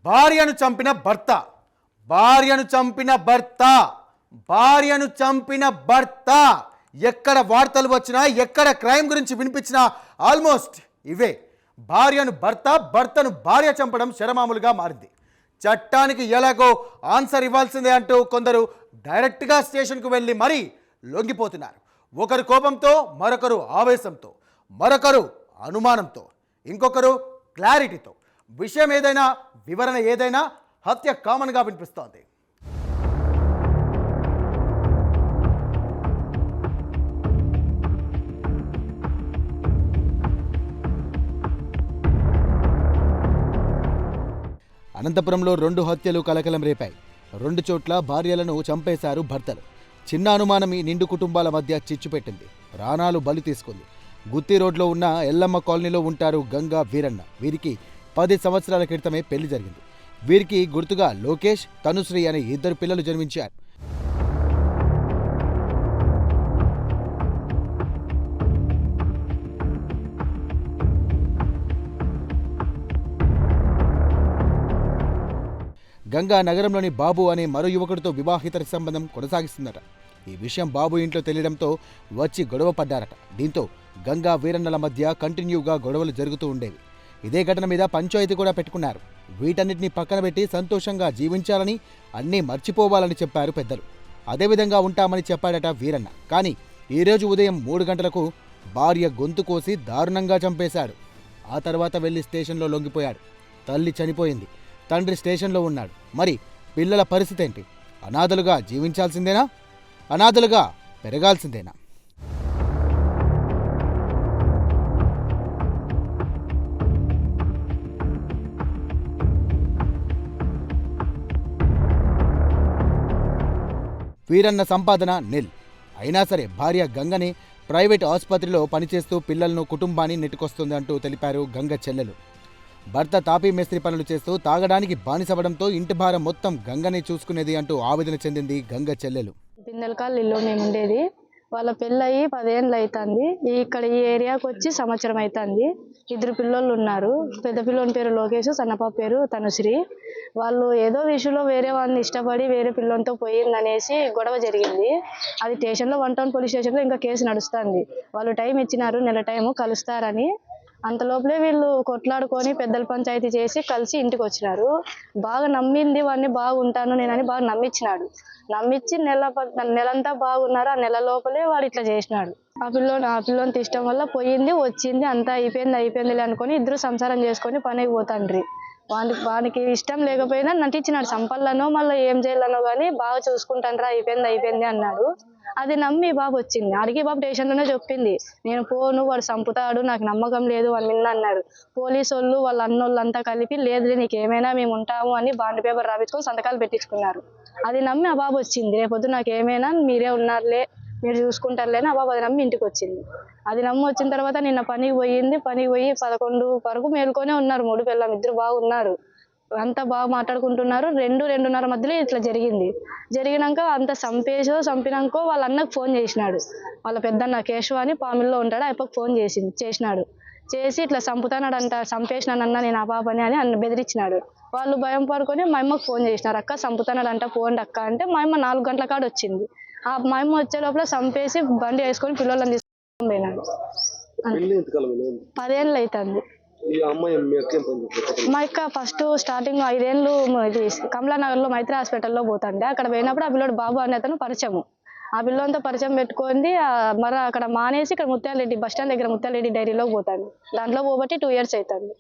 భార్యను చంపిన భర్త భార్యను చంపిన భర్త భార్యను చంపిన భర్త ఎక్కడ వార్తలు వచ్చినా ఎక్కడ క్రైమ్ గురించి వినిపించినా ఆల్మోస్ట్ ఇవే. భార్యను భర్త, భర్తను భార్య చంపడం శరమామూలుగా మారింది. చట్టానికి ఎలాగో ఆన్సర్ ఇవ్వాల్సిందే అంటూ కొందరు డైరెక్ట్గా స్టేషన్కు వెళ్ళి మరీ లొంగిపోతున్నారు. ఒకరు కోపంతో, మరొకరు ఆవేశంతో, మరొకరు అనుమానంతో, ఇంకొకరు క్లారిటీతో. విషయం ఏదైనా, వివరణ ఏదైనా, హత్య కామన్గా వినిపిస్తోంది. అనంతపురంలో 2 హత్యలు కలకలం రేపాయి. 2 చోట్ల భార్యలను చంపేశారు భర్తలు. చిన్న అనుమానం ఈ నిండు కుటుంబాల మధ్య చిచ్చు పెట్టింది. ప్రాణాలు బలి తీసుకుంది. గుత్తి రోడ్లో ఉన్న ఎల్లమ్మ కాలనీలో ఉంటారు గంగా, వీరన్న. వీరికి 10 సంవత్సరాల క్రితమే పెళ్లి జరిగింది. వీరికి గుర్తుగా లోకేష్, తనుశ్రీ అనే 2 పిల్లలు జన్మించారు. గంగా నగరంలోని బాబు అనే మరో యువకుడితో వివాహితర సంబంధం కొనసాగిస్తుందట. ఈ విషయం బాబు ఇంట్లో తెలియడంతో వచ్చి గొడవ పడ్డారట. దీంతో గంగా, వీరన్నల మధ్య కంటిన్యూగా గొడవలు జరుగుతూ ఉండేవి. ఇదే ఘటన మీద పంచాయతీ కూడా పెట్టుకున్నారు. వీటన్నిటిని పక్కన పెట్టి సంతోషంగా జీవించాలని, అన్నీ మర్చిపోవాలని చెప్పారు పెద్దలు. అదేవిధంగా ఉంటామని చెప్పాడట వీరన్న. కానీ ఈరోజు ఉదయం 3 గంటలకు భార్య గొంతు కోసి దారుణంగా చంపేశాడు. ఆ తర్వాత వెళ్లి స్టేషన్లో లొంగిపోయాడు. తల్లి చనిపోయింది, తండ్రి స్టేషన్లో ఉన్నాడు. మరి పిల్లల పరిస్థితి ఏంటి? అనాథలుగా జీవించాల్సిందేనా? అనాథలుగా పెరగాల్సిందేనా? వీరన్న సంపాదన నిల్. అయినా సరే భార్య గంగని ప్రైవేట్ ఆసుపత్రిలో పనిచేస్తూ పిల్లలను, కుటుంబాన్ని నెట్టుకొస్తుంది అంటూ తెలిపారు గంగ చెల్లెలు. భర్త తాపీ మేస్త్రి పనులు చేస్తూ తాగడానికి బానిసవడంతో ఇంటి భారం మొత్తం గంగనే చూసుకునేది అంటూ ఆవేదన చెందింది గంగ చెల్లెలు. బిందెలకాళ్ళు ఇల్లు మేము ఉండేది. వాళ్ళ పెళ్ళయి 10 ఏళ్ళు అవుతుంది. ఇక్కడ ఈ ఏరియాకి వచ్చి సంవత్సరం అవుతుంది. 2 పిల్లోళ్ళు ఉన్నారు. పెద్ద పిల్లోని పేరు లోకేష్, సన్నపాప పేరు తనుశ్రీ. వాళ్ళు ఏదో విషయంలో వేరే వాళ్ళని ఇష్టపడి వేరే పిల్లోనితో పోయిందనేసి గొడవ జరిగింది. అది స్టేషన్లో, 1 టౌన్ పోలీస్ స్టేషన్లో ఇంకా కేసు నడుస్తుంది. వాళ్ళు టైం ఇచ్చినారు, నెల టైము కలుస్తారని. అంత లోపలే వీళ్ళు కొట్లాడుకొని పెద్దల పంచాయతీ చేసి కలిసి ఇంటికి వచ్చినారు. బాగా నమ్మింది వాడిని, బాగుంటాను నేనని బాగా నమ్మించినాడు. నమ్మించి నెలంతా బాగున్నారు. ఆ నెల లోపలే వాడు ఇట్లా చేసినాడు. ఆ పిల్లోని ఇష్టం వల్ల పోయింది, వచ్చింది, అంతా అయిపోయిందిలే అనుకొని 2 సంసారం చేసుకొని పనికి పోతాండ్రి. వానికి ఇష్టం లేకపోయినా నటించినాడు. సంపల్లనో మళ్ళీ ఏం చేయాలనో కానీ బాగా చూసుకుంటాండ్రా, అయిపోయింది అన్నాడు. అది నమ్మి బాబు వచ్చింది. అడిగి బాబు స్టేషన్లోనే చెప్పింది, నేను పోను, వాడు చంపుతాడు, నాకు నమ్మకం లేదు అని నిన్న అన్నాడు. పోలీసు వాళ్ళు, వాళ్ళ అన్నోళ్ళంతా కలిపి లేదు నీకేమైనా మేము ఉంటాము అని బాండ్ పేపర్ రాపించుకొని సంతకాలు పెట్టించుకున్నారు. అది నమ్మి ఆ బాబు వచ్చింది. రేపొద్దు నాకేమైనా మీరే ఉన్నారులే, మీరు చూసుకుంటారులే అని ఆ బాబు అది నమ్మి ఇంటికి వచ్చింది. అది నమ్మి వచ్చిన తర్వాత నిన్న పనికి పోయి 11 వరకు మేలుకొనే ఉన్నారు. 3 పిల్లలు 2 బాగున్నారు. అంతా బాగా మాట్లాడుకుంటున్నారు. 2-2:30 మధ్యలో ఇట్లా జరిగినాక అంత చంపినాకో వాళ్ళ అన్నకు ఫోన్ చేసినాడు. వాళ్ళ పెద్దన్న కేశవ అని పామిల్లో ఉంటాడు. ఆయనకు ఫోన్ చేసినాడు. చేసి ఇట్లా చంపుతానాడంట, చంపేసినానన్నా నేను ఆ పాపని అని అన్న బెదిరించినాడు. వాళ్ళు భయం పడుకొని మా అమ్మకు ఫోన్ చేసినారు. అక్క చంపుతానాడంట, పోండి అక్క అంటే మా అమ్మ 4 గంటల కాడ వచ్చింది. ఆ మా అమ్మ వచ్చే లోపల చంపేసి బండి వేసుకొని పిల్లలను తీసుకొని పోయినాడు. 10 ఏళ్ళు అవుతుంది. మా అక్క ఫస్ట్ స్టార్టింగ్ 5 ఏళ్ళు ఇది కమలానగర్లో మైత్రి హాస్పిటల్లో పోతాండే. అక్కడ పోయినప్పుడు ఆ పిల్లోడు బాబు అనే అతను పరిచయము. ఆ పిల్లోనితో పరిచయం పెట్టుకుంది. మరి అక్కడ మానేసి ఇక్కడ ముత్యాలరెడ్డి బస్టాండ్ దగ్గర ముత్యాలరెడ్డి డైరీలో పోతాడు. దాంట్లో పోబట్టి 2 ఇయర్స్ అవుతుంది.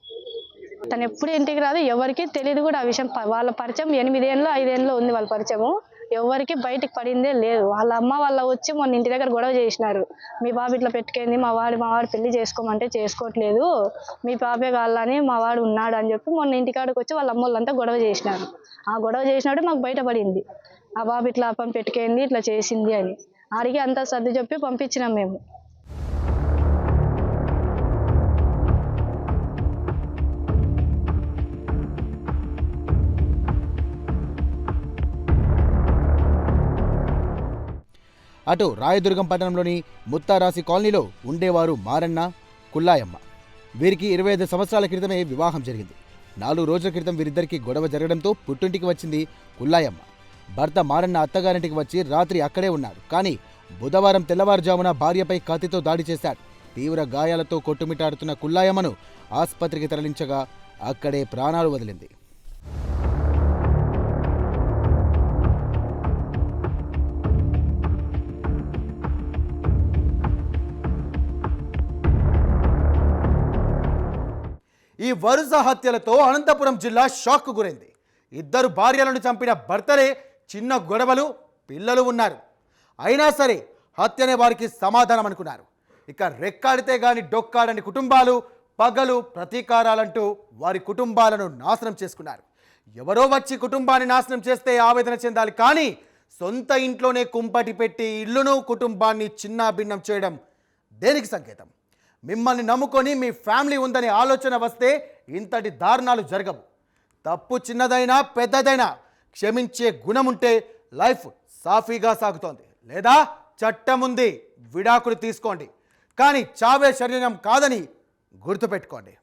తను ఎప్పుడు ఇంటికి రాదు, ఎవరికి తెలియదు కూడా ఆ విషయం. వాళ్ళ పరిచయం 8 ఏళ్ళు 5 ఏళ్ళు ఉంది వాళ్ళ పరిచయము. ఎవరికి బయటికి పడిందే లేదు. వాళ్ళ అమ్మ వాళ్ళ వచ్చి మొన్న ఇంటి దగ్గర గొడవ చేసినారు. మీ బాబు ఇట్లా పెట్టుకుంది, మా వాడు పెళ్లి చేసుకోమంటే చేసుకోవట్లేదు, మీ పాపే కావాలని మా వాడు ఉన్నాడు అని చెప్పి మొన్న ఇంటికాడికి వచ్చి వాళ్ళ అమ్మ వాళ్ళంతా గొడవ చేసినారు. ఆ గొడవ చేసినట్టు మాకు బయటపడింది. ఆ బాబు ఇట్లా పెట్టుకుంది, ఇట్లా చేసింది అని. అడిగి అంతా సర్ది చెప్పి పంపించినాం మేము. అటు రాయదుర్గం పట్టణంలోని ముత్తారాసి కాలనీలో ఉండేవారు మారన్న, కుల్లాయమ్మ. వీరికి 25 సంవత్సరాల క్రితమే వివాహం జరిగింది. 4 రోజుల క్రితం వీరిద్దరికీ గొడవ జరగడంతో పుట్టింటికి వచ్చింది కుల్లాయమ్మ. భర్త మారన్న అత్తగారింటికి వచ్చి రాత్రి అక్కడే ఉన్నాడు. కానీ బుధవారం తెల్లవారుజామున భార్యపై కత్తితో దాడి చేశాడు. తీవ్ర గాయాలతో కొట్టుమిట్టాడుతున్న కుల్లాయమ్మను ఆసుపత్రికి తరలించగా అక్కడే ప్రాణాలు వదిలింది. ఈ వరుస హత్యలతో అనంతపురం జిల్లా షాక్కు గురైంది. 2 భార్యలను చంపిన భర్తలే చిన్న గొడవలు, పిల్లలు ఉన్నారు. అయినా సరే హత్యనే వారికి సమాధానం అనుకున్నారు. ఇక రెక్కాడితే గాని డొక్కాడని కుటుంబాలు పగలు ప్రతీకారాలంటూ వారి కుటుంబాలను నాశనం చేసుకున్నారు. ఎవరో వచ్చి కుటుంబాన్ని నాశనం చేస్తే ఆవేదన చెందాలి, కానీ సొంత ఇంట్లోనే కుంపటి పెట్టి ఇల్లును కుటుంబాన్ని చిన్నాభిన్నం చేయడం దేనికి సంకేతం? మిమ్మల్ని నమ్ముకొని మీ ఫ్యామిలీ ఉందనే ఆలోచన వస్తే ఇంతటి దారుణాలు జరగవు. తప్పు చిన్నదైనా పెద్దదైనా క్షమించే గుణముంటే లైఫ్ సాఫీగా సాగుతోంది. లేదా చట్టం ఉంది, విడాకులు తీసుకోండి, కానీ చావే శరీరం కాదని గుర్తుపెట్టుకోండి.